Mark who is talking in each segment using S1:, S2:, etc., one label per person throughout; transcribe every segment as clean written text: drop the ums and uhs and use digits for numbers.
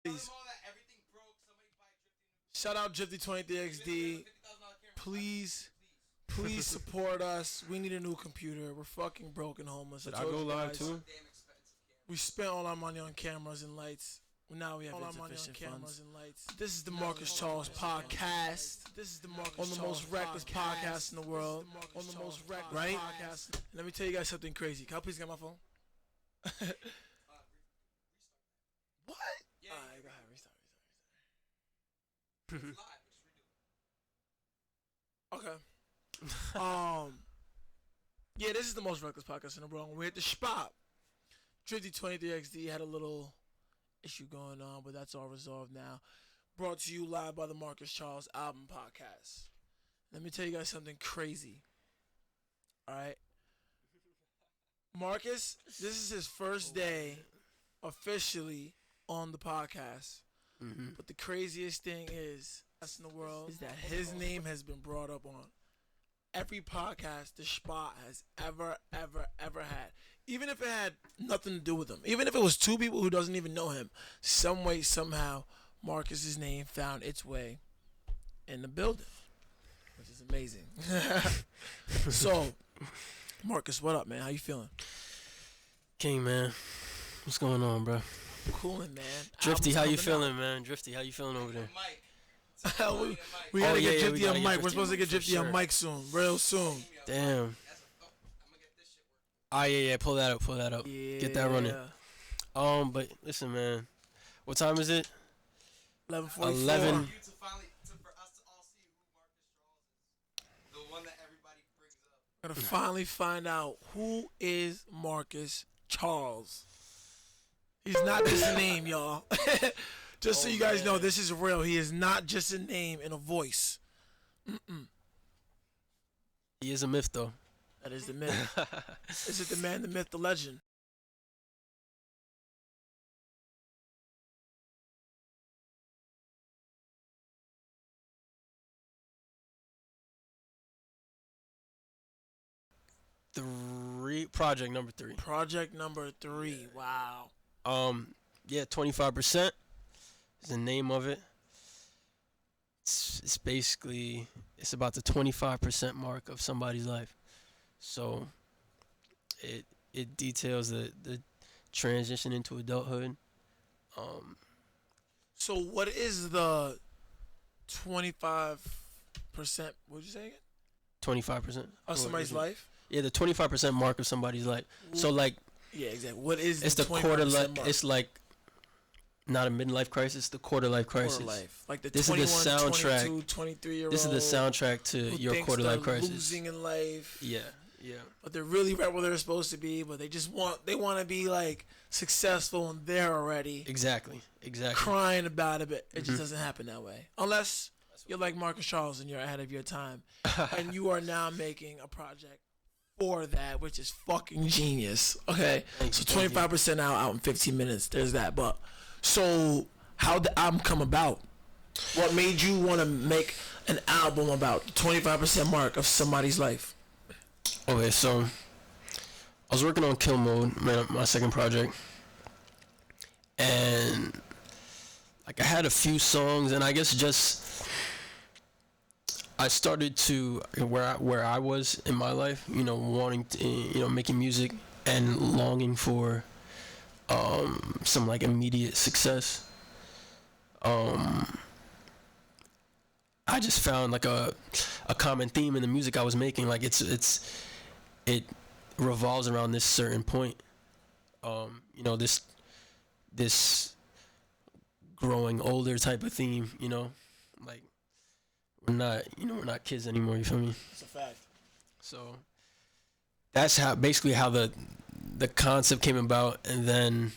S1: Please. Shout out Drifty 23XD. Please, please support us. We need a new computer. We're fucking broke and homeless.
S2: Did I go live too?
S1: We spent all our money on cameras and lights. Now we have insufficient funds. This is the Marcus Charles podcast. This is the Marcus on the most reckless podcast in the world. On the most reckless podcast. Let me tell you guys something crazy. Can I please get my phone? What? Yeah, alright, go ahead. Restart. Okay. Yeah, this is the most reckless podcast in the world. We're at the spot. Drifty 23XD had a little issue going on, but that's all resolved now. Brought to you live by the Marcus Charles Album Podcast. Let me tell you guys something crazy. Alright? Marcus, this is his first day officially on the podcast.
S2: Mm-hmm.
S1: But the craziest thing is in the world is that his name has been brought up on every podcast the Spot has ever had. Even if it had nothing to do with him. Even if it was two people who doesn't even know him. Some way, somehow, Marcus's name found its way in the building. Which is amazing. So, Marcus, what up, man? How you feeling?
S2: King, man. What's going on, bro?
S1: Cooling, man.
S2: Drifty, how you feeling, man? Drifty, how you feeling over there?
S1: we gotta get Drifty on mic. We're supposed to get Drifty on mic soon. Real soon.
S2: Damn. Yeah. Pull that up.
S1: Yeah.
S2: Get that running. But listen, man. What time is it?
S1: 11:44.
S2: 11.
S1: Gotta finally find out who is Marcus Charles. He's not just a name, y'all. Just so you guys know, this is real. He is not just a name and a voice.
S2: He is a myth, though.
S1: That is the myth. Is it the man, the myth, the legend?
S2: Project number 3.
S1: Project number 3. Wow.
S2: Yeah, 25% is the name of it. It's basically, it's about the 25% mark of somebody's life. So it details the transition into adulthood.
S1: So what is the 25%? What'd you say again?
S2: 25%
S1: of somebody's life?
S2: Yeah, the 25% mark of somebody's life. So like,
S1: yeah, exactly. What is
S2: it's the quarter life? It's like not a midlife crisis, the quarter life crisis.
S1: Quarter life. Like the
S2: this
S1: 21,
S2: is the soundtrack.
S1: 22, 23-year-old.
S2: This is the soundtrack to your quarter life crisis.
S1: Losing in life.
S2: Yeah.
S1: But they're really right where they're supposed to be, but they just want to be like successful and there already.
S2: Exactly.
S1: Crying about it, but it just doesn't happen that way. Unless you're like Marcus Charles and you're ahead of your time, and you are now making a project for that, which is fucking genius. Okay, so 25% out in 15 minutes. There's that. But so how did the album come about? What made you want to make an album about the 25% mark of somebody's life?
S2: Okay, so I was working on Kill Mode, my second project, and like I had a few songs, and I guess just I started to where I was in my life, wanting to, making music and longing for some like immediate success. I just found like a common theme in the music I was making. Like it revolves around this certain point. This growing older type of theme. Like we're not kids anymore. You feel me?
S1: It's a fact.
S2: So that's how the concept came about, and then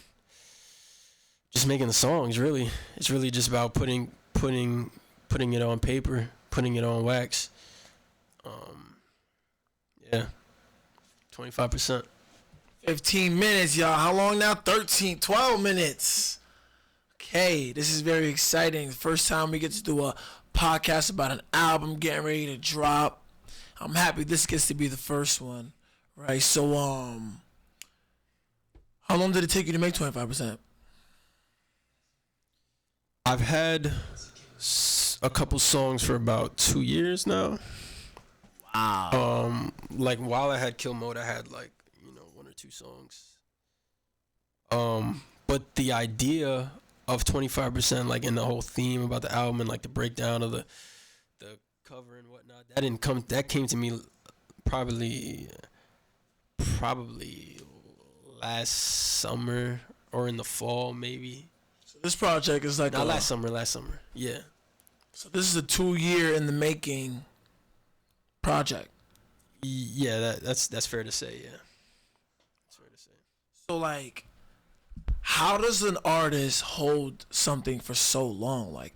S2: just making the songs. Really, it's really just about putting it on paper, putting it on wax. Yeah, 25%.
S1: 15 minutes, y'all. How long now? 12 minutes. Okay, this is very exciting. The first time we get to do a podcast about an album getting ready to drop. I'm happy this gets to be the first one, right? So, how long did it take you to make 25%?
S2: I've had a couple songs for about 2 years now.
S1: Wow.
S2: Like while I had Kill Mode, I had like one or two songs. But the idea of 25%, like in the whole theme about the album and like the breakdown of the cover and whatnot, that didn't come. That came to me probably last summer or in the fall maybe.
S1: So this project is like
S2: Not last summer. Yeah.
S1: So this is a 2 year in the making project.
S2: Yeah, that's fair to say. Yeah. That's fair to say.
S1: So like, how does an artist hold something for so long? Like,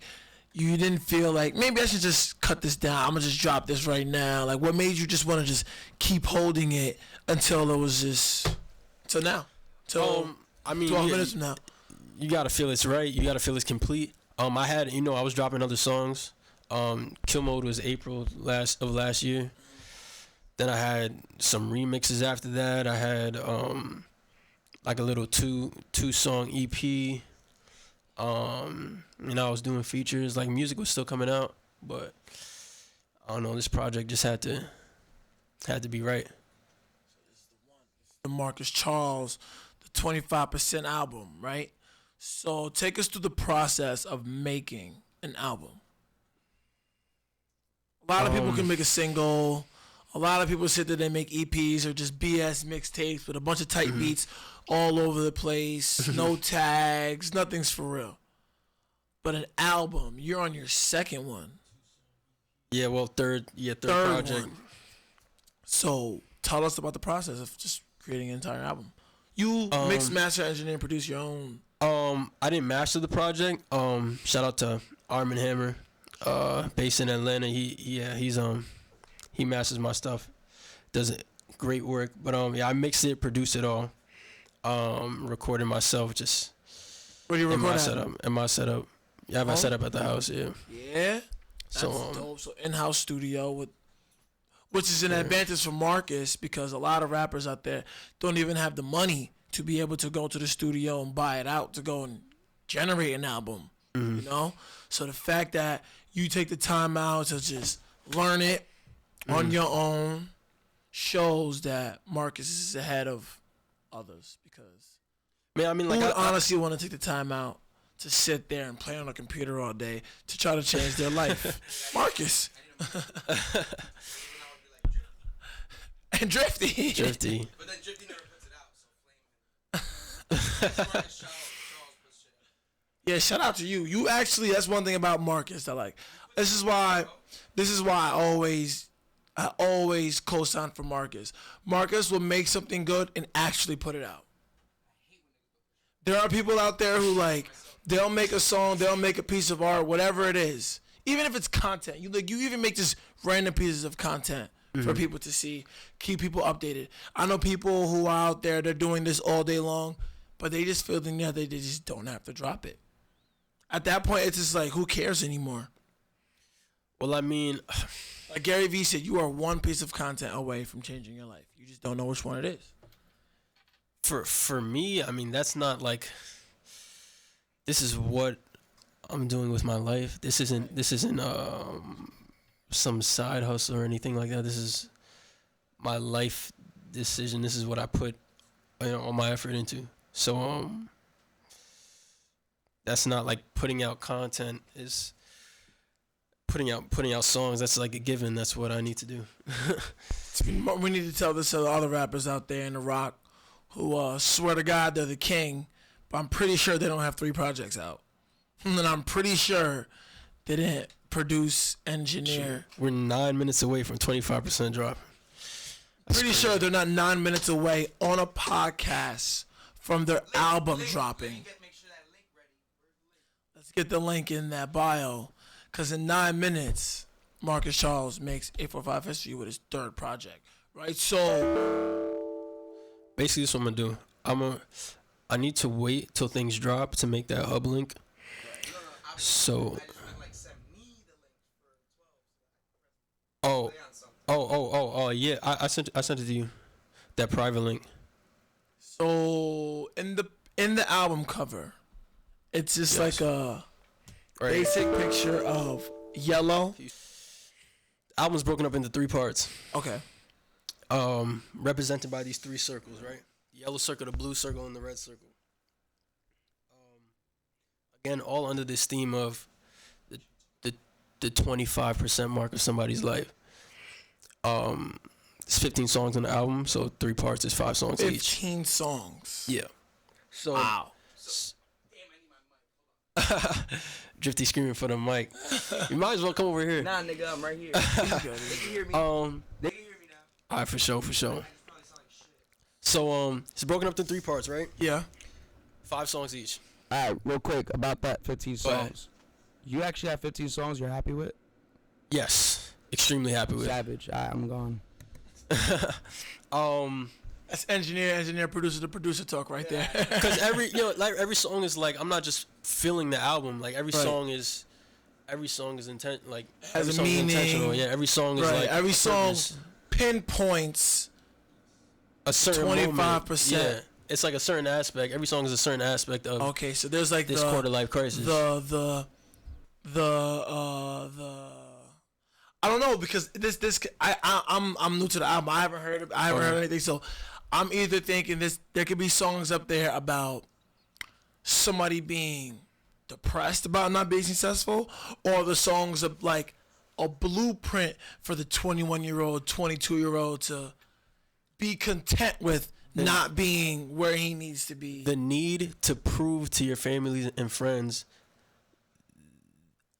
S1: you didn't feel like maybe I should just cut this down. I'm gonna just drop this right now. Like, what made you just want to just keep holding it until it was just till now? Till 12 minutes from now.
S2: You gotta feel it's right. You gotta feel it's complete. I had I was dropping other songs. Kill Mode was April last year. Then I had some remixes after that. I had like a little two song EP. I was doing features. Like music was still coming out, but I don't know. This project just had to be right.
S1: The Marcus Charles, the 25% album, right? So take us through the process of making an album. A lot of people can make a single. A lot of people sit there, they make EPs or just BS mixtapes with a bunch of tight beats all over the place, no tags, nothing's for real. But an album, you're on your second one.
S2: Yeah, well, third project.
S1: One. So tell us about the process of just creating an entire album. You mix, master, engineer, and produce your own.
S2: I didn't master the project. Shout out to Armin Hammer, based in Atlanta. He masters my stuff, does great work. But I mixed it, produced it all, recorded myself just.
S1: Where do you record
S2: in my setup? Yeah, I have my setup at the house. Yeah.
S1: Yeah. That's dope. So in-house studio which is an advantage for Marcus because a lot of rappers out there don't even have the money to be able to go to the studio and buy it out to go and generate an album. So the fact that you take the time out to just learn it on your own shows that Marcus is ahead of others because who would honestly want to take the time out to sit there and play on a computer all day to try to change their life? Marcus. And Drifty.
S3: But then Drifty never puts it out, so flame.
S1: Yeah, shout out to you. You actually, that's one thing about Marcus that this is why I always co-sign for Marcus. Marcus will make something good and actually put it out. There are people out there who they'll make a song, they'll make a piece of art, whatever it is. Even if it's content. You even make just random pieces of content for people to see, keep people updated. I know people who are out there, they're doing this all day long, but they just feel they just don't have to drop it. At that point, it's just like, who cares anymore?
S2: Well, I mean,
S1: like Gary Vee said, you are one piece of content away from changing your life. You just don't know which one it is.
S2: For me, I mean, that's not like, this is what I'm doing with my life. This isn't some side hustle or anything like that. This is my life decision. This is what I put all my effort into. So that's not like putting out content, is putting out songs. That's like a given. That's what I need to do.
S1: We need to tell this to the other rappers out there in the rock who swear to God they're the king, but I'm pretty sure they don't have 3 projects out. And I'm pretty sure they didn't produce, engineer.
S2: We're 9 minutes away from 25% drop. That's
S1: pretty sure they're not 9 minutes away on a podcast from their album dropping. Let's get the link in that bio, because in 9 minutes, Marcus Charles makes 845 history with his 3rd project, right? So
S2: basically, that's what I'm gonna do. I need to wait till things drop to make that hub link. So. Yeah. I sent it to you. That private link.
S1: So in the album cover, it's just like
S2: Right.
S1: basic picture of Yellow.
S2: Album's broken up into 3 parts.
S1: Okay.
S2: Represented by these 3 circles, right? The yellow circle, the blue circle, and the red circle. Again, all under this theme of the 25% mark of somebody's life. It's 15 songs on the album, so 3 parts is 5 songs each.
S1: 15 songs.
S2: Yeah. So
S1: Wow.
S2: Drifty screaming for the mic. You might as well come over here.
S4: Nah, nigga, I'm right here. They can hear me. They can hear me now.
S2: All right, for sure. So it's broken up into 3 parts, right?
S1: Yeah.
S2: 5 songs each.
S4: All right, real quick about that 15
S2: Go ahead.
S4: songs. You actually have 15 songs you're happy with?
S2: Yes, extremely happy with.
S4: Savage. All right, I'm gone.
S1: That's engineer, producer to producer talk right there.
S2: Because like every song is like, I'm not just filling the album. Like every song is intent. Like
S1: Has
S2: every
S1: a
S2: song is
S1: meaning.
S2: intentional. Yeah, every song is
S1: Right.
S2: like
S1: Every
S2: a
S1: song
S2: purpose.
S1: pinpoints
S2: A certain
S1: 25%.
S2: moment. Yeah, it's like a certain aspect. Every song is a certain aspect of
S1: Okay, so there's like
S2: this quarter life crisis.
S1: the I don't know, because I'm new to the album. I haven't heard anything, so I'm either thinking there could be songs up there about somebody being depressed about not being successful, or the songs of like a blueprint for the 21-year-old, 22-year-old to be content with not being where he needs to be.
S2: The need to prove to your family and friends,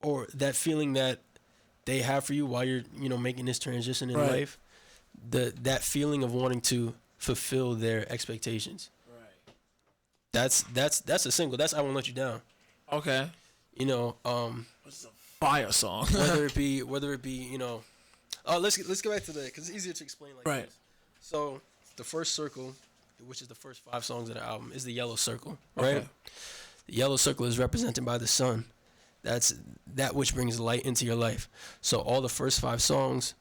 S2: or that feeling that they have for you while you're making this transition in life, that feeling of wanting to fulfill their expectations.
S1: Right.
S2: That's a single. That's I Won't Let You Down.
S1: Okay.
S2: It's
S1: a fire song.
S2: whether it be let's go back to that because it's easier to explain like
S1: Right.
S2: this. So the first circle, which is the first 5 songs of the album, is the yellow circle, right?
S1: Okay.
S2: The yellow circle is represented by the sun. That's that which brings light into your life. So all the first 5 songs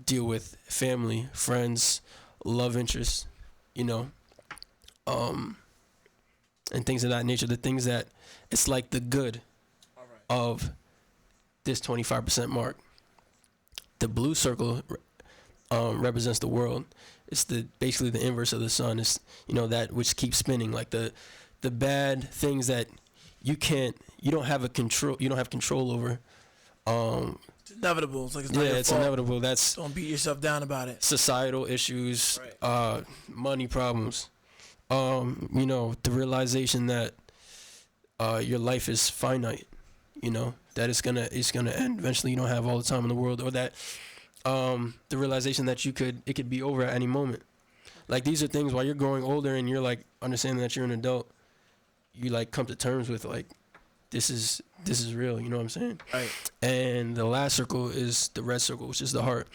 S2: deal with family, friends, love interests, and things of that nature. The things that it's like the good of this 25% mark. The blue circle represents the world. It's basically the inverse of the sun. It's that which keeps spinning, like the bad things that you don't have control over.
S1: It's inevitable. It's like it's not your
S2: It's
S1: fault.
S2: inevitable. That's
S1: Don't beat yourself down about it.
S2: societal issues, money problems, the realization that your life is finite, that it's gonna end eventually. You don't have all the time in the world, or that the realization that it could be over at any moment. Like these are things while you're growing older and you're like understanding that you're an adult, you like come to terms with like this is real, you know what I'm saying?
S1: Right.
S2: And the last circle is the red circle, which is the heart.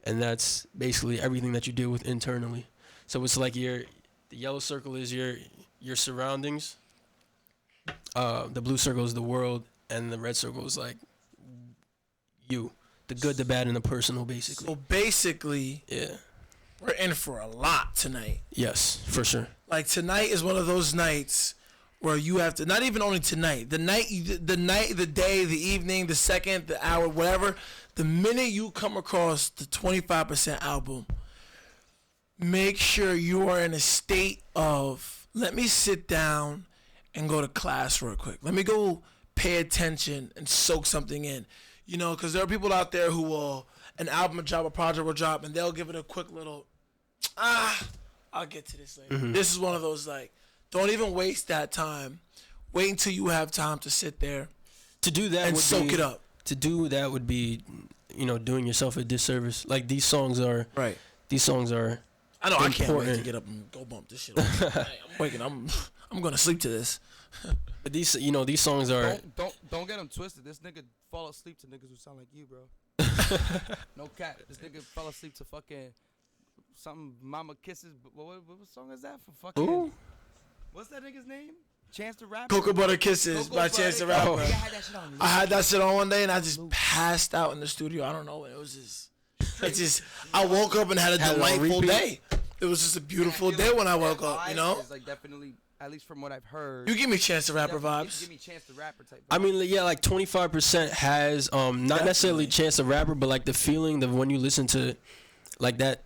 S2: And that's basically everything that you deal with internally. So it's like the yellow circle is your surroundings. The blue circle is the world, and the red circle is like you. The good, the bad, and the personal, basically.
S1: So basically,
S2: Yeah.
S1: we're in for a lot tonight.
S2: Yes, for sure.
S1: Like tonight is one of those nights where you have to, not even only tonight, the night, the day, the evening, the second, the hour, whatever, the minute you come across the 25% album, make sure you are in a state of, let me sit down and go to class real quick. Let me go pay attention and soak something in. Because there are people out there who will, an album will drop, a project will drop, and they'll give it a quick little, I'll get to this later. This is one of those, like, don't even waste that time. Wait until you have time to sit there
S2: To do that
S1: and
S2: would
S1: soak
S2: be,
S1: it up.
S2: To do that would be, doing yourself a disservice. Like these songs are.
S1: Right.
S2: These songs are.
S1: I know, I can't wait to
S2: important.
S1: get up and go bump this shit. I'm waking, I'm going to sleep to this.
S2: But these songs are.
S4: Don't get him twisted. This nigga fall asleep to niggas who sound like you, bro. No cap. This nigga fell asleep to fucking something Mama Kisses. What song is that for fucking?
S2: Ooh.
S4: What's that nigga's name? Chance the Rapper?
S1: Cocoa Butter Kisses
S4: Cocoa
S1: by
S4: Butter.
S1: Chance the Rapper.
S4: Oh, nigga had that shit on loop.
S1: I had that shit on one day and I just passed out in the studio. I don't know. It was just, I woke up and had a
S2: Had it on
S1: delightful
S2: repeat?
S1: day. It was just a beautiful day when I woke up,
S4: It's like definitely At least from what I've heard.
S1: You give me Chance the Rapper
S4: Definitely
S1: vibes.
S4: Give me Chance the Rapper type.
S2: I mean, yeah, like 25% has not necessarily Chance the Rapper, but like the feeling that when you listen to like that.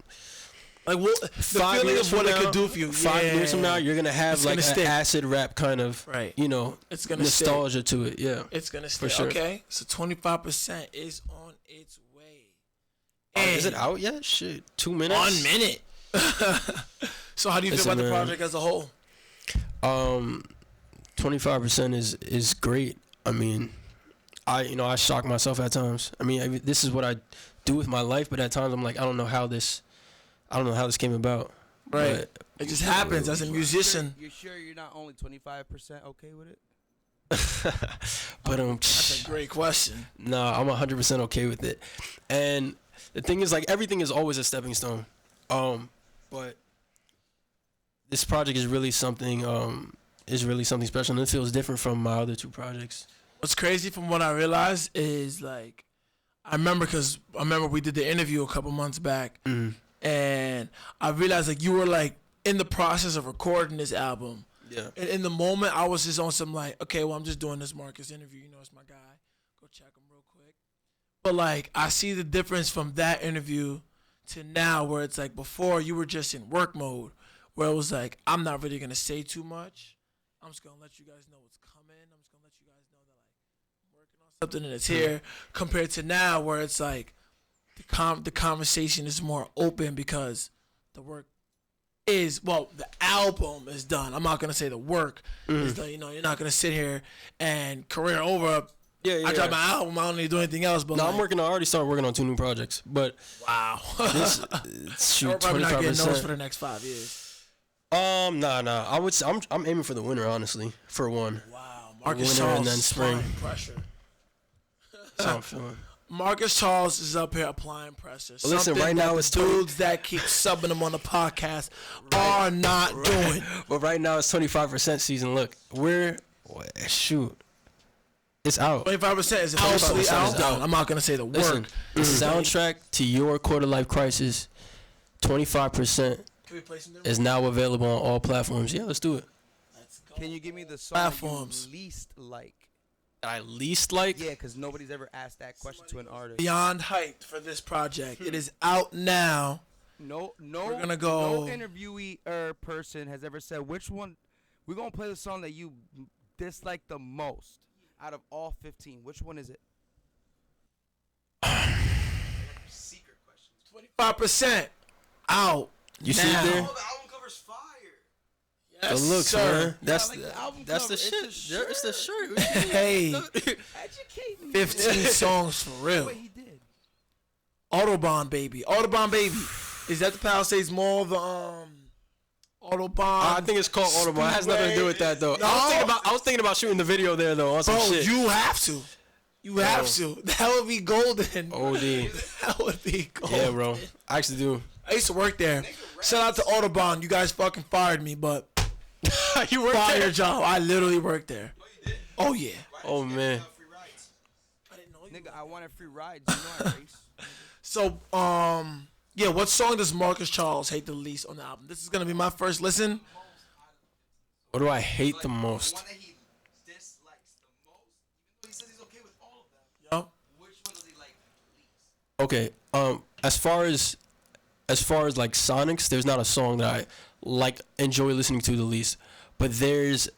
S1: Like what, the feeling of what it could do for you.
S2: 5 years from now, you're gonna have like an acid rap kind of, you know,
S1: it's gonna
S2: nostalgia to it. Yeah,
S1: it's gonna stay.
S2: For sure.
S1: Okay, so 25% is on its way.
S2: Is it out yet? Shit, 2 minutes.
S1: 1 minute. So how do you feel about the project as a whole?
S2: 25% is great. I mean, I shock myself at times. I mean, this is what I do with my life, but at times I'm like, I don't know how this came about.
S1: Right. But it just happens as a musician.
S4: You're sure you're not only 25% okay with it?
S2: But
S1: that's a great question.
S2: No, I'm 100% okay with it. And the thing is, like, everything is always a stepping stone. But this project is really something special, and it feels different from my other 2 projects.
S1: What's crazy from what I realized is, like, I remember we did the interview a couple months back, and I realized, like, you were, like, in the process of recording this album.
S2: Yeah.
S1: And in the moment, I was just on some, like, okay, well, I'm just doing this Marcus interview. You know, it's my guy. Go check him real quick. But, like, I see the difference from that interview to now, where it's like before you were just in work mode, where it was like, I'm not really going to say too much. I'm just going to let you guys know what's coming. I'm just going to let you guys know that, like, I'm working on something and it's here, compared to now where it's like the conversation is more open because the work is, well, the album is done. I'm not going to say the work is done. You know, you're not going to sit here and career over. I dropped my album. I don't need to do anything else. But
S2: no, like, I already started working on 2 new projects. But
S1: wow,
S2: shoot,
S1: we're probably not getting those for the next 5 years.
S2: Nah. I'm aiming for the winter, honestly. For one.
S1: Wow, Marcus
S2: winter
S1: Charles
S2: and then spring.
S1: Pressure.
S2: That's how I'm feeling.
S1: Marcus Charles is up here applying pressure.
S2: Well, listen, right now it's
S1: dudes that keep subbing him on the podcast are not doing.
S2: But right now it's 25% season. Look, shoot. It's out.
S1: 25% is officially out. I'm not gonna say the word.
S2: The soundtrack to your quarter life crisis, 25% is now available on all platforms. Yeah, let's do it.
S1: Let's go.
S4: Can you give me the song you least like?
S2: That I least like?
S4: Yeah, because nobody's ever asked that question to an artist.
S1: Beyond hyped for this project. It is out now.
S4: No.
S1: We're gonna go.
S4: No interviewee or person has ever said which one. We're gonna play the song that you dislike the most out of all 15. Which one is it?
S3: Secret questions.
S1: 25% out.
S2: You see it there?
S3: Oh, the album cover's fire.
S1: Yes,
S2: the looks,
S1: sir.
S2: man. That's
S4: like the album
S2: that's
S4: cover.
S2: the shit. It's the shirt.
S1: Hey,
S4: Educate me.
S1: 15 songs for real.
S4: What he did.
S1: Autobahn baby. Is that the Palisades Mall? The Autobahn.
S2: I think it's called Autobahn. It has nothing to do with that though.
S1: No.
S2: I was thinking about shooting the video there though on some
S1: Bro,
S2: shit.
S1: you have to. You have to. That would be golden.
S2: OD.
S1: That would be golden.
S2: Yeah, bro. I actually do.
S1: I used to work there. Shout out to Autobahn. You guys fucking fired me, but
S2: You worked
S1: fire
S2: there?
S1: job. I literally worked there.
S3: Oh, you did?
S1: Oh yeah.
S2: Oh man.
S3: Free rides.
S1: I didn't know
S4: Nigga, I wanted free rides. You know I race.
S1: So, yeah, what song does Marcus Charles hate the least on the album? This is gonna be my first listen.
S2: What do I hate the
S3: The
S2: most?
S3: one that he dislikes the most, even though he says he's okay with all of them.
S1: Yup.
S3: Which one does he like the least?
S2: Okay. As far as like Sonics, there's not a song that I like enjoy listening to the least. But there's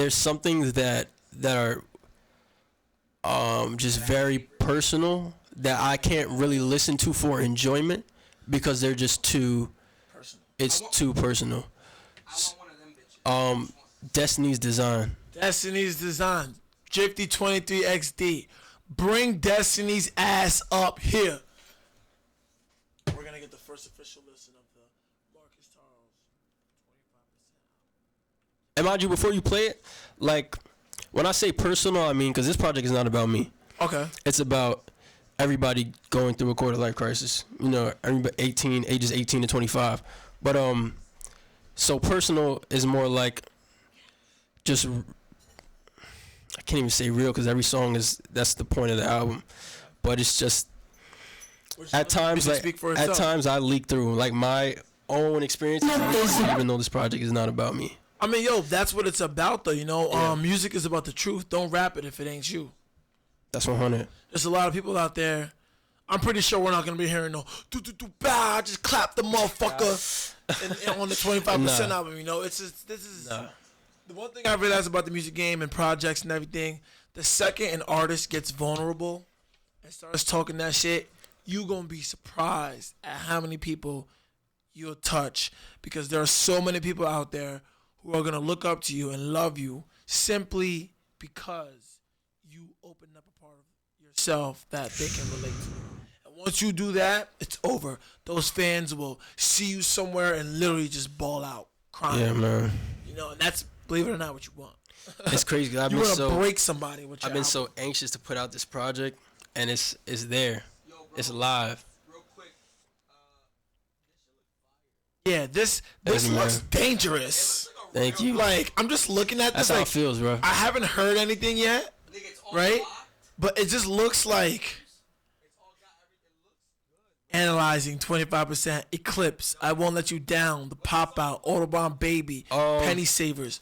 S2: some things that are just very personal that I can't really listen to for enjoyment because they're just too too personal.
S3: I want one of them bitches.
S2: Destiny's Design.
S1: Destiny's Design. Drifty 23XD. Bring Destiny's ass up here. We're gonna get the first official listen of the Marcus Charles 25%.
S2: And mind you, before you play it, like when I say personal, I mean because this project is not about me.
S1: Okay.
S2: It's about everybody going through a quarter life crisis. You know, everybody ages 18 to 25. But so personal is more like just I can't even say real because every song that's the point of the album. But it's just at times I leak through. Like my own experiences, even though this project is not about me.
S1: I mean, yo, that's what it's about, though. You know, music is about the truth. Don't rap it if it ain't you.
S2: That's 100.
S1: There's a lot of people out there. I'm pretty sure we're not gonna be hearing no bah, just clap the motherfucker on the 25% album. You know, it's just this is the one thing I realized about the music game and projects and everything. The second an artist gets vulnerable and starts talking that shit, you gonna be surprised at how many people you'll touch, because there are so many people out there who are gonna look up to you and love you simply because you opened up a part of yourself that they can relate to. And once you do that, it's over. Those fans will see you somewhere and literally just ball out crying.
S2: Yeah, man.
S1: You know, and that's, believe it or not, what you want.
S2: It's crazy. Cause
S1: You want to break somebody with your
S2: I've been
S1: album.
S2: so anxious to put out this project, and it's there.
S3: Yo, bro,
S2: It's live.
S3: real quick.
S1: Yeah, this
S2: Listen,
S1: looks
S2: man.
S1: dangerous.
S2: Thank you.
S1: Like, I'm just looking at
S2: That's
S1: this
S2: how
S1: like,
S2: it feels, bro.
S1: I haven't heard anything yet,
S3: Nigga, it's all
S1: right?
S3: locked.
S1: But it just looks like
S3: It's all got everything. Looks good.
S1: analyzing 25%, Eclipse, I Won't Let You Down, The Pop Out, Autobahn Baby, Penny Savers.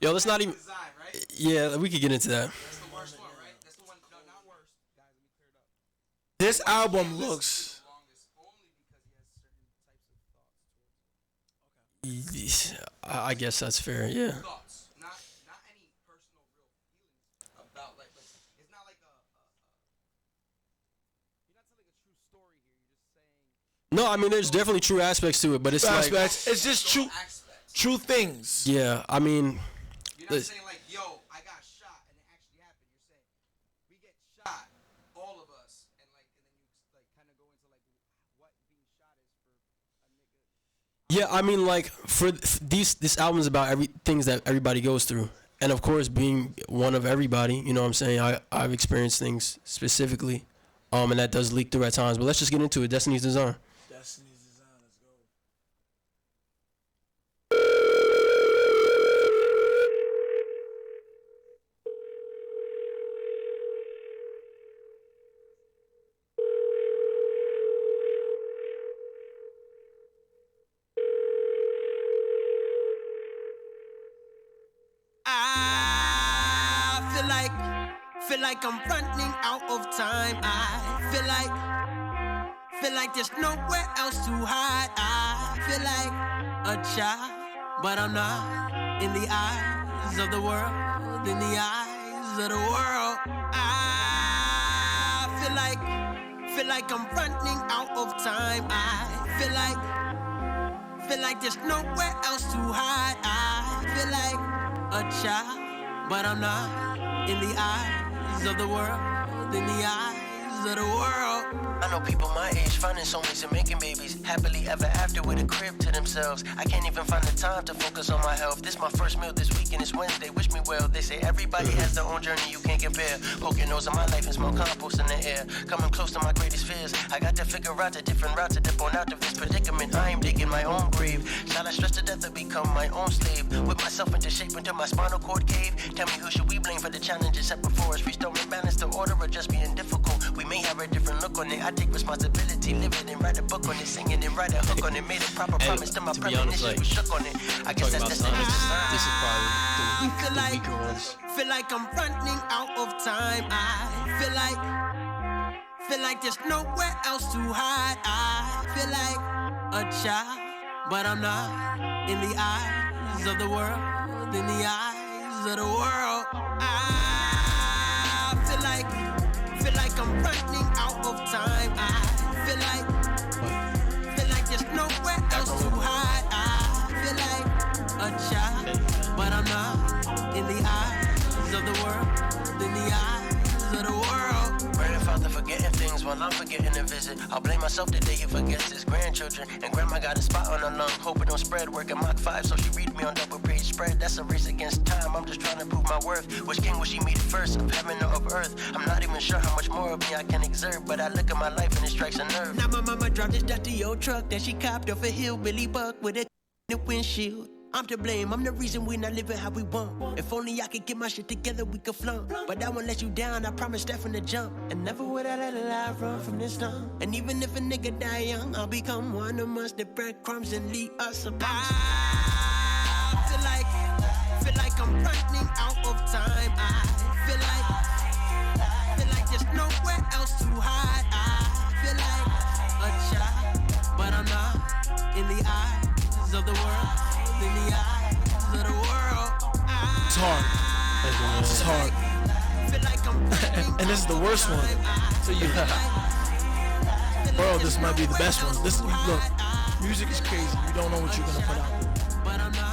S2: Yo, let's not even.
S3: Design, right?
S2: Yeah, we could get into that.
S3: That's the worst one, right? That's the one. No, not worst. Guys, let me clear it up.
S1: This album looks,
S3: The longest, only because he has certain types of thoughts.
S2: I guess that's fair. Yeah.
S3: Thoughts, not any personal real feelings about like it's not like a. You're not telling a true story here. You're just saying
S2: No, I mean, there's definitely true aspects to it, but it's like,
S1: aspects. It's just true,
S3: aspects.
S1: true things.
S2: yeah, I mean,
S3: You're not saying like, yo, I got shot and it actually happened. You're saying we get shot, all of us, and then you like kind of go into like what being shot is for a nigga.
S2: yeah, I mean, like for this album is about things that everybody goes through, and of course, being one of everybody, you know what I'm saying. I've experienced things specifically, and that does leak through at times. But let's just get into it. Destiny's Design.
S1: Destiny's Design, let's go.
S5: I feel like I'm running out of time. I feel like there's nowhere else to hide. I feel like a child, but I'm not. In the eyes of the world, in the eyes of the world, I feel like I'm running out of time. I feel like there's nowhere else to hide. I feel like a child, but I'm not. In the eyes of the world, in the eyes of the world.
S6: I know people my age finding soulmates and making babies happily ever after with a crib to themselves. I can't even find the time to focus on my health. This my first meal this week and it's Wednesday. Wish me well. They say everybody has their own journey, you can't compare. Poke your nose in my life and smell compost in the air. Coming close to my greatest fears. I got to figure out the different routes to dip on out of this predicament. I am digging my own grave. Shall I stress to death or become my own slave? Whip myself into shape until my spinal cord cave. Tell me who should we blame for the challenges set before us? Restoring balance to order or just being difficult? We may have a different look on it. I take responsibility, live it and write a book on it, sing it and write a hook on it. Made a proper promise to my
S2: to be honest,
S6: premonition,
S2: like,
S6: was shook on it. I guess
S2: talking
S6: that's
S2: about
S6: Destiny's
S2: songs,
S6: design.
S2: this is probably
S5: feel
S2: the
S5: like-
S2: weaker ones.
S5: Feel like I'm running out of time. I feel like there's nowhere else to hide. I feel like a child, but I'm not. In the eyes of the world, in the eyes of the world, I feel like I'm running out of time. I feel like there's nowhere else to hide. I feel like a child, but I'm not. In the eyes of the world, in the eyes of the world.
S6: Praying Father forgetting things while I'm forgetting to visit. I'll blame myself the day he forgets his grandchildren. And grandma got a spot on her lung, hope it don't spread. Working Mach 5, so she read me on double page spread. That's a race against time, I'm just trying to prove my worth. Which king will she meet first, of heaven or of earth? I'm not even sure how much more of me I can exert, but I look at my life and it strikes a nerve.
S5: Now my mama dropped this dusty old truck that she copped off a hillbilly buck with a windshield. I'm to blame, I'm the reason we not living how we want. If only I could get my shit together, we could flunk. But I won't let you down, I promise that from the jump. And never would I let a lie run from this tongue. And even if a nigga die young, I'll become one of us, the breadcrumbs and lead us apart. I feel like I'm running out of time. I feel like there's nowhere else to hide. I feel like a child, but I'm not in the eyes of the world. In the eyes of the world.
S1: It's hard. It's hard. And this is the worst one. So you bro, this might be the best one. This look, music is crazy. You don't know what you're gonna put out there.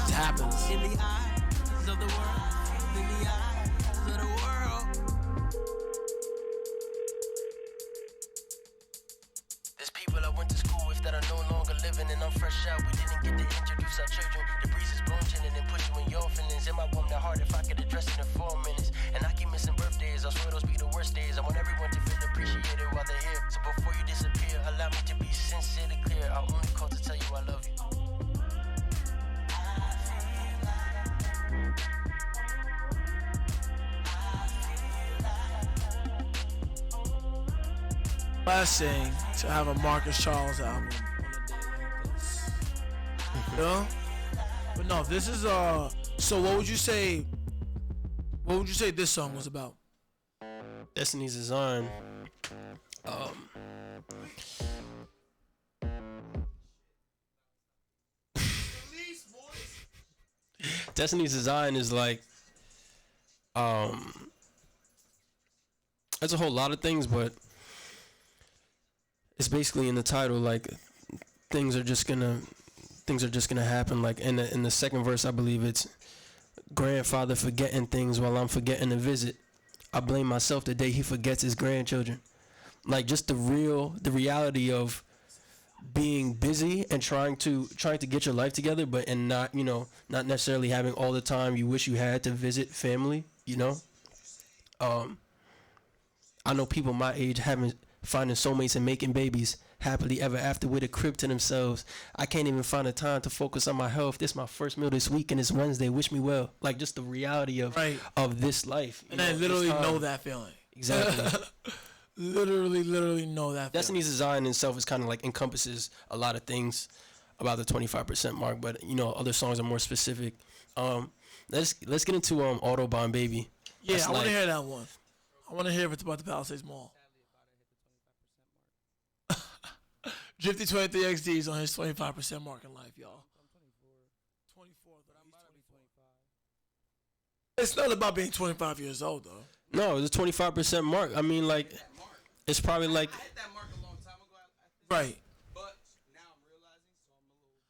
S1: It happens.
S5: In the eyes of the world. In the eyes of the world.
S6: There's people I went to school with that are no longer living, and I'm fresh out. We didn't get to introduce our children. The breeze is blowing, chilling, and put you in your feelings. In my womb, the heart, if I could address it in 4 minutes. And I keep missing birthdays, I swear those be the worst days. I want everyone to feel appreciated while they're here. So before you disappear, allow me to be sincerely clear. I only call to tell you I love you.
S1: Blessing to have a Marcus Charles album on a day like this. You know? But no, this is so what would you say this song was about?
S2: Destiny's Design. Destiny's Design is like it's a whole lot of things, but it's basically in the title, like things are just gonna happen. Like in the second verse, I believe it's grandfather forgetting things while I'm forgetting to visit. I blame myself the day he forgets his grandchildren. Like just the reality of being busy and trying to get your life together, but and not necessarily having all the time you wish you had to visit family. I know people my age finding soulmates and making babies happily ever after with a crib to themselves. I can't even find the time to focus on my health. This is my first meal this week and it's Wednesday. Wish me well. Like just the reality of this life.
S1: And I literally know that feeling.
S2: Exactly.
S1: literally know that feeling.
S2: Destiny's Design itself is kind of like encompasses a lot of things about the 25% mark, but other songs are more specific. Let's get into Autobahn Baby.
S1: Yeah, I want to hear that one. I want to hear if it's about the Palisades Mall. Drifty 23XD is on his 25% mark in life, y'all. 24, but I'm about to be 25. It's not about being 25 years old, though.
S2: No, the 25% mark. I mean, like, it's probably like.
S3: I hit that mark a long time ago.
S1: Right.
S3: But now I'm realizing,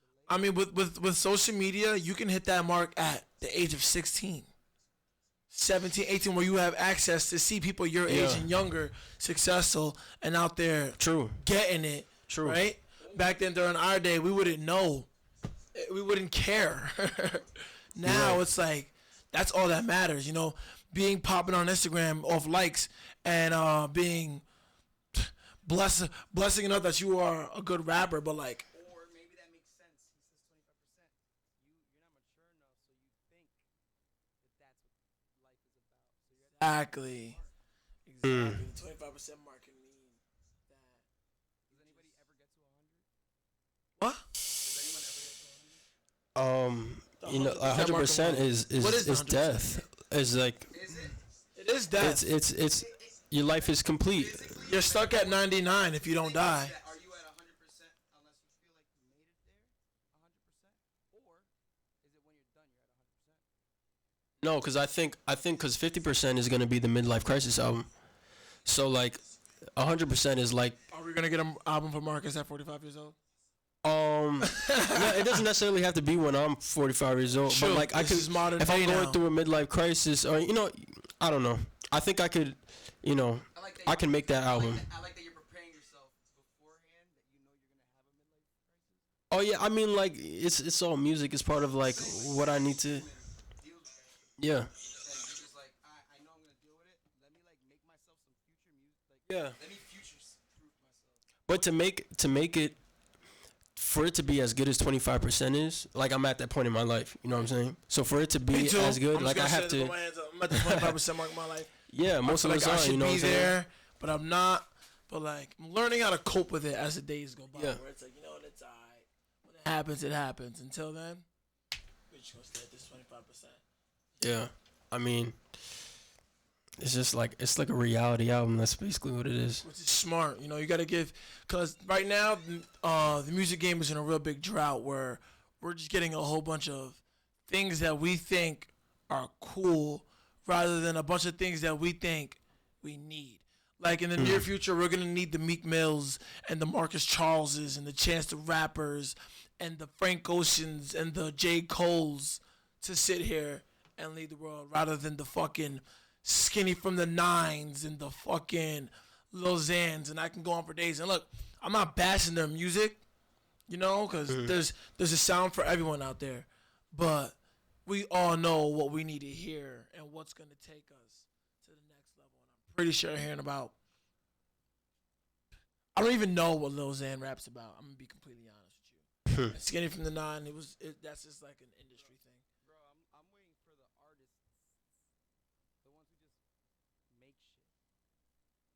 S3: so I'm a little delayed.
S1: I mean, with social media, you can hit that mark at the age of 16. 17, 18, where you have access to see people your age and younger successful and out there getting it.
S2: True.
S1: Right? Back then during our day, we wouldn't know. We wouldn't care. Now it's like, that's all that matters, being popping on Instagram off likes and being blessing enough that you are a good rapper, but like.
S3: Or maybe that makes sense. He says 25%. You're not mature enough, so you think that that's what life is about. So you're
S1: Exactly. The 25% mark can mean that.
S3: Does anybody ever get to 100?
S1: What?
S3: Does anyone ever get to 100?
S2: 100% is death. It's like
S3: Is it?
S1: It is death.
S2: it's your life is complete.
S1: You're stuck at 99 if you don't die.
S3: Are you at 100% unless you feel like you made it there? 100%? Or is it when you're done you're at 100%?
S2: No, because I think because 50% is gonna be the midlife crisis album. So like 100% is like.
S1: Are we gonna get an album for Marcus at 45 years old?
S2: No, it doesn't necessarily have to be when I'm 45 years old.
S1: Sure,
S2: but like I
S1: this
S2: could,
S1: is modern
S2: if I'm
S1: day
S2: going
S1: now.
S2: through a midlife crisis, or I don't know. I think I could, I can make that album.
S3: I like that you're preparing yourself beforehand, that you know you're gonna have a midlife crisis.
S2: Oh yeah, I mean like it's all music. It's part of like what I need to. Yeah.
S3: And you're just like, I know I'm gonna deal with it. Let me like make myself some future music. Like,
S2: Yeah.
S3: let me future proof myself.
S2: But to make it for it to be as good as 25% is, like I'm at that point in my life. You know what I'm saying? So for it to be as good, like I have to.
S1: I'm at the 25% mark of my life.
S2: Yeah, most of
S1: like
S2: us
S1: I
S2: are.
S1: should
S2: You know
S1: be
S2: what I'm saying?
S1: there, but I'm not. But like I'm learning how to cope with it as the days go by.
S2: Yeah.
S1: Where it's like, you know what, it's alright. When it happens, it happens. Until then, we're just gonna stay at this 25%.
S2: Yeah, I mean, it's just like it's like a reality album. That's basically what it is.
S1: Which is smart. You know, you got to give, because right now, the music game is in a real big drought where we're just getting a whole bunch of things that we think are cool rather than a bunch of things that we think we need. Like in the near future, we're going to need the Meek Mills and the Marcus Charleses and the Chance the Rappers and the Frank Oceans and the J. Coles to sit here and lead the world rather than the fucking Skinny from the Nines and the fucking Lil Xans, and I can go on for days. And look, I'm not bashing their music, you know, because there's a sound for everyone out there, but we all know what we need to hear and what's going to take us to the next level. And I'm pretty sure hearing about, I don't even know what Lil Xan raps about. I'm gonna be completely honest with you. Skinny from the Nine, that's just like an industry thing.
S4: Bro, I'm waiting for the artists, the ones who just make shit,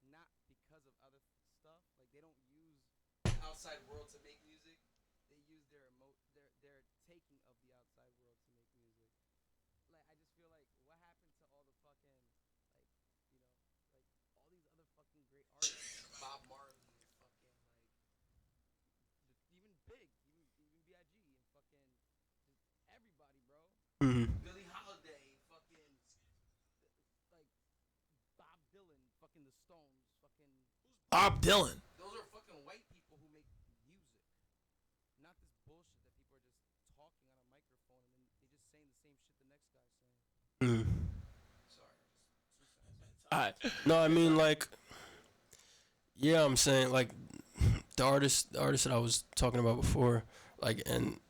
S4: not because of other stuff. Like they don't use the outside world to make music. They use their taking of the outside world to make music. Like I just feel like what happened to all the fucking like like all these other fucking great artists, Bob Marley, fucking even Big, even B.I.G. and fucking just everybody, bro. Billie Holiday, fucking like Bob Dylan, fucking the Stones, fucking
S1: Bob Dylan.
S4: those are fucking white people who make music. Not this bullshit that people are just talking on a microphone and then they just saying the same shit the next guy's saying. Sorry, just 2 cents.
S1: All right.
S2: No, I mean like, yeah, I'm saying like the artist that I was talking about before, like, and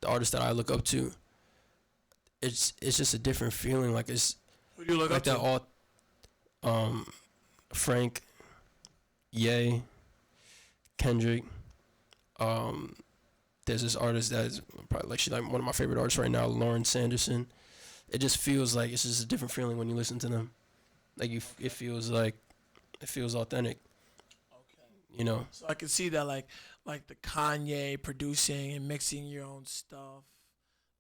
S2: the artist that I look up to. It's just a different feeling. Like it's
S1: Who do you look
S2: like
S1: up
S2: that
S1: to?
S2: all, Frank, Ye, Kendrick. There's this artist that's probably like she's like one of my favorite artists right now, Lauren Sanderson. It just feels like it's just a different feeling when you listen to them. Like it feels authentic.
S1: Okay.
S2: You know.
S1: So I can see that, like the Kanye producing and mixing your own stuff,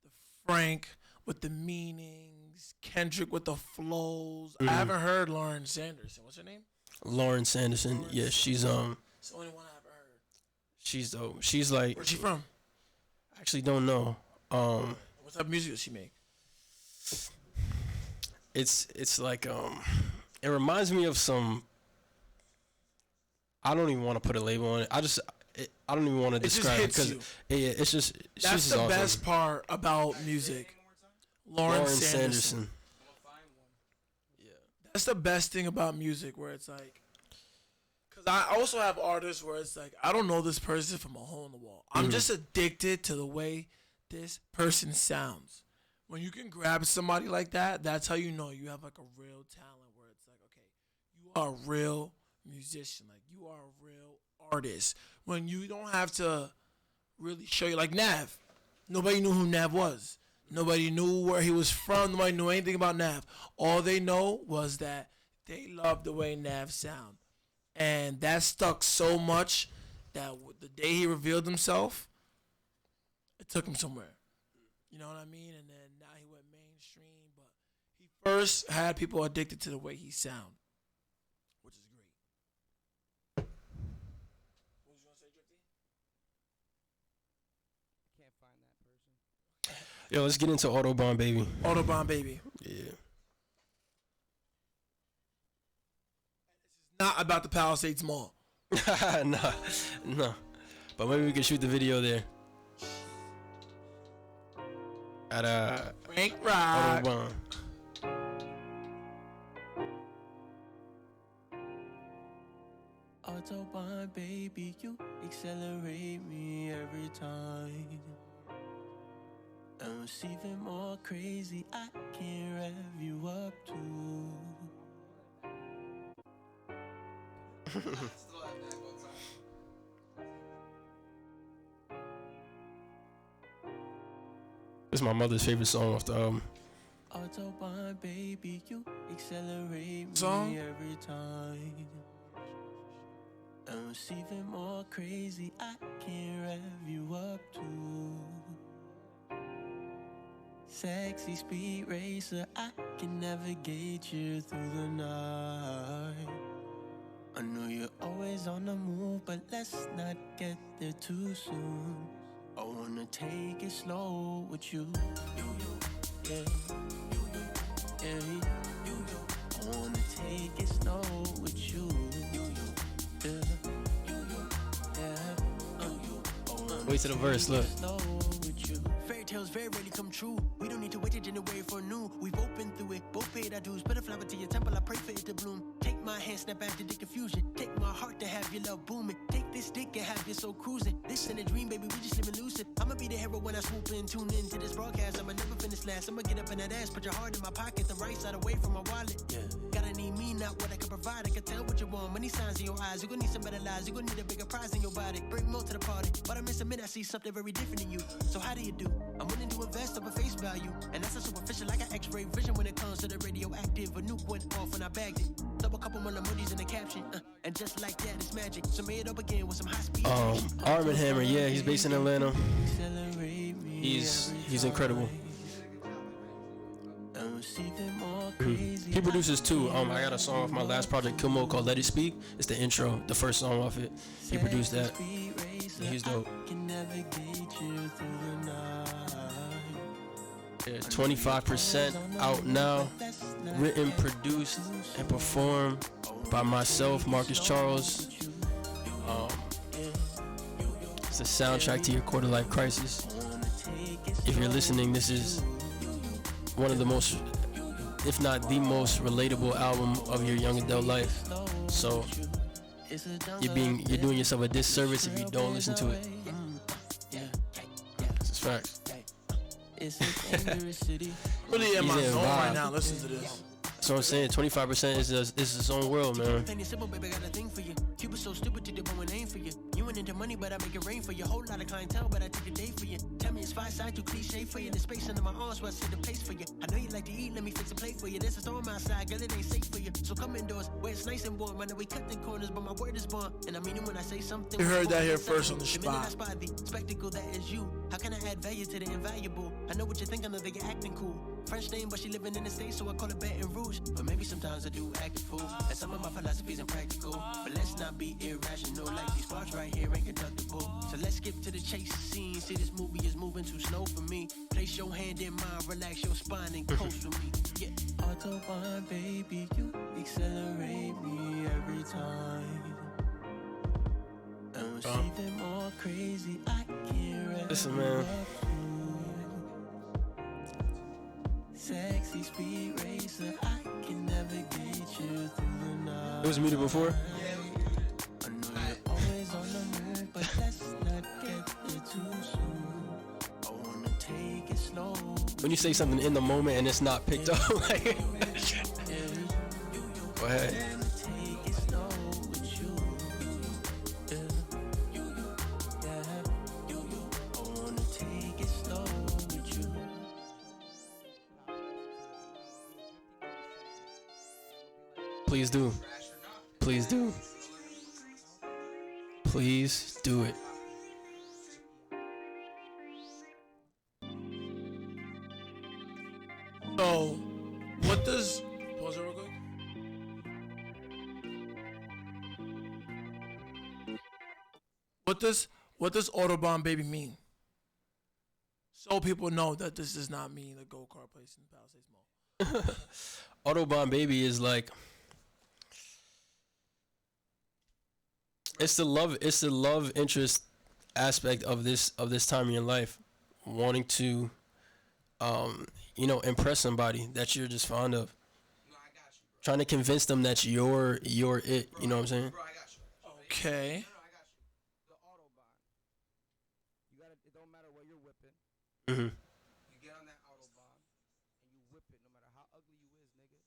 S1: the Frank with the meanings, Kendrick with the flows. I haven't heard Lauren Sanderson. What's her name?
S2: Lauren Sanderson. Yeah, she's
S1: It's the only one I haven't heard.
S2: she's dope. She's like,
S1: Where's she from?
S2: I actually don't know.
S1: What type of music does she make?
S2: It's like it reminds me of some. I don't even want to put a label on it. I don't even want to
S1: It just
S2: describe it
S1: hits
S2: because
S1: you.
S2: it's just
S1: That's the
S2: awesome.
S1: best part about music. Lauren Sanderson. That's the best thing about music, where it's like, because I also have artists where it's like, I don't know this person from a hole in the wall. I'm just addicted to the way this person sounds. When you can grab somebody like that, that's how you know you have like a real talent, where it's like, okay, you are a real musician, like you are a real artist. When you don't have to really show you, like Nav. Nobody knew who Nav was. Nobody knew where he was from. Nobody knew anything about Nav. All they know was that they loved the way Nav sound. And that stuck so much that the day he revealed himself, it took him somewhere. You know what I mean? And then now he went mainstream. But he first had people addicted to the way he sound, which is great. What was you going to say, Drifty?
S4: Can't find that person.
S2: Yo, let's get into Autobahn Baby.
S1: Autobahn Baby.
S2: Yeah.
S1: Not about the Palisades Mall.
S2: No. But maybe we can shoot the video there. At
S1: Frank Rock.
S2: Autobahn.
S5: Autobahn, baby, you accelerate me every time. And what's even more crazy, I can rev you up too.
S4: Still have that one time.
S2: This is my mother's favorite song off the album.
S5: Autobahn, baby, you accelerate
S1: Song?
S5: me every time. I'm even more crazy. I can't rev you up to. Sexy speed racer, I can navigate you through the night. I know you're always on the move, but let's not get there too soon. I wanna take it slow with you. Yeah. Yeah. I wanna take it slow with you. Yeah. Yeah.
S2: Wait to the verse, look.
S5: Fairy tales very rarely come true. We don't need to wait to generate for new. We've opened through it, both paid our dues. Put a flower to your temple, I pray for it to bloom. Take my hand, snap after the confusion. Take my heart to have your love booming. Take this dick and have your soul cruising. This ain't a dream, baby, we just living lucid. I'ma be the hero when I swoop in, tune in to this broadcast. I'ma never finish last. I'ma get up in that ass, put your heart in my pocket, the right side away from my wallet. Yeah. Gotta need me, not what I can provide. I can tell what you want, many signs in your eyes. You gon' need some better lies, you gon' need a bigger prize in your body. Bring more to the party, but I miss a minute, I see something very different in you. So how do you do? I'm willing to invest over face value, and that's not superficial. I got X-ray vision when it comes to the radioactive. A nuke went off when I bagged it. Double couple more emojis in the caption, and just like that, it's magic. So made it up again with some high speed.
S2: Arm & Hammer, yeah, he's based in Atlanta. He's incredible. He produces too. I got a song off my last project, Kill Mode, called Let It Speak. It's the intro, the first song off it. He produced that. He's dope. Yeah, 25% out now. Written, produced, and performed by myself, Marcus Charles. It's a soundtrack to your quarter life crisis. If you're listening, this is one of the most, if not the most relatable album of your young adult life. So you're doing yourself a disservice if you don't listen to it. This is facts.
S1: Really in my
S2: He's in
S1: zone right
S2: vibe.
S1: now. Listen to this.
S2: That's what I'm saying. 25% is its own world, man.
S5: Cupid so stupid to the bone and aim for you. You ain't into money, but I make it rain for you. Whole lot of clientele, but I take a day for you. Tell me it's five side too cliche for you. The space under my arms, so I set the pace for you. I know you like to eat, let me fix a plate for you. There's a storm outside, girl, it ain't safe for you. So come indoors, where it's nice and warm. I know we cut the corners, but my word is born. And I mean it when I say something.
S1: You heard that here first on the
S5: The minute I
S1: spot.
S5: spot the spectacle that is you. How can I add value to the invaluable? I know what you think, I know that you're acting cool. French name, but she living in the States, so I call it Baton Rouge. But maybe sometimes I do act a fool. And some of my philosophies impractical. But let's not be irrational, like these parts right here ain't conductible. So let's skip to the chase scene. See, this movie is moving too slow for me. Place your hand in mine, relax your spine and coast with me. Yeah. Autobahn, baby, you accelerate me every time. I'm even more crazy, I can't
S2: Listen, man.
S5: Sexy speed racer, I can navigate you through the night.
S2: It was muted before.
S5: I know you're always on the move, but let's not get there too soon. I wanna take it slow.
S2: When you say something in the moment and it's not picked up, like, go ahead.
S5: Take it slow with you. I wanna take it slow with you.
S2: Please do. Please do. Please do it.
S1: So, what does pause it real quick? What does Autobahn Baby mean? So people know that this does not mean the go-kart place in Palisades Mall.
S2: Autobahn Baby is like, it's the love interest aspect of this time in your life, wanting to impress somebody that you're just fond of,
S3: No, I got you, bro.
S2: trying to convince them that you're it, you know what I'm saying?
S3: Bro, I got you.
S1: Okay.
S3: No, I got you.
S4: The Autobahn. You gotta. It don't matter what you're whipping.
S2: Mm-hmm.
S3: You get on that Autobahn.
S4: And you whip it no matter how ugly you is, nigga.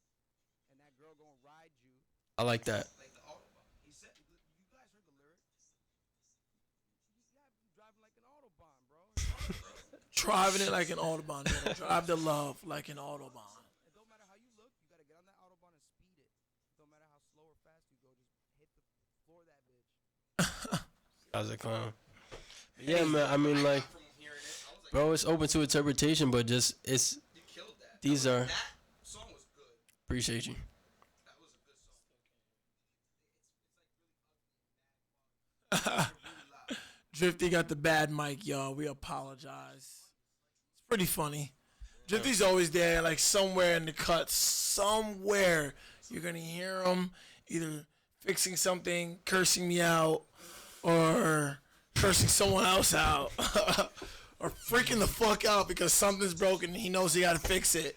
S4: And that girl gonna ride you.
S2: I like that.
S3: Like the Autobahn. He said, you guys heard the lyrics?
S4: You gotta be driving like an Autobahn, bro.
S1: driving it like an Autobahn. You gotta drive the love like an Autobahn.
S4: It don't matter how you look, you gotta get on that autobahn and speed it. It don't matter how slow or fast you go, just hit the floor of that bitch.
S2: How's it clown? Yeah, man. I mean, like,
S3: From hearing it, I was like,
S2: bro, it's open to interpretation, but just it's
S3: you killed that.
S2: these are
S3: That song was good.
S2: appreciate you.
S3: That was a good song. It's really loud.
S1: Drifty got the bad mic, y'all. We apologize. It's pretty funny. Drifty's always there, like somewhere in the cut, somewhere you're gonna hear him either fixing something, cursing me out, or cursing someone else out, or freaking the fuck out because something's broken and he knows he gotta fix it.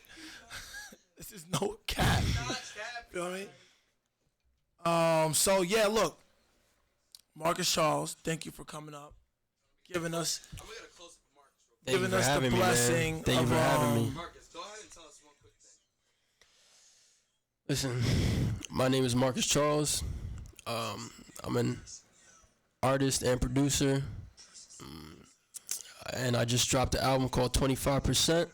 S1: This is no cap. Feel me? So yeah, look, Marcus Charles, thank you for coming up, giving us
S3: I'm gonna get a close up of Marcus. Real quick.
S2: Thank you
S1: giving
S2: for
S1: us the
S2: having me,
S1: blessing
S2: man. Thank you
S1: of,
S2: for having me.
S3: Marcus, go ahead and tell us one quick thing.
S2: Listen, my name is Marcus Charles. I'm an artist and producer, and I just dropped an album called 25%.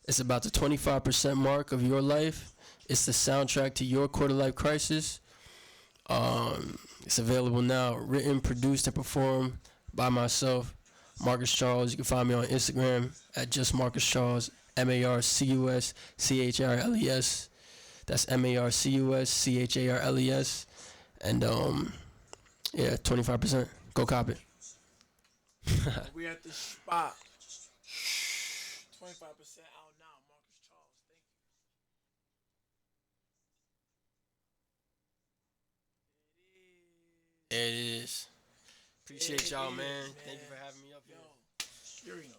S2: It's about the 25% mark of your life. It's the soundtrack to your quarter life crisis. It's available now, written, produced, and performed by myself, Marcus Charles. You can find me on Instagram at just Marcus Charles, MarcusCharles. That's MarcusCharles. And yeah, 25%. Go cop it.
S1: we at the spot. 25% out now, Marcus Charles. Thank you.
S2: There it is. Appreciate y'all, man. Thank you for having me up here.
S1: Yo, you already know.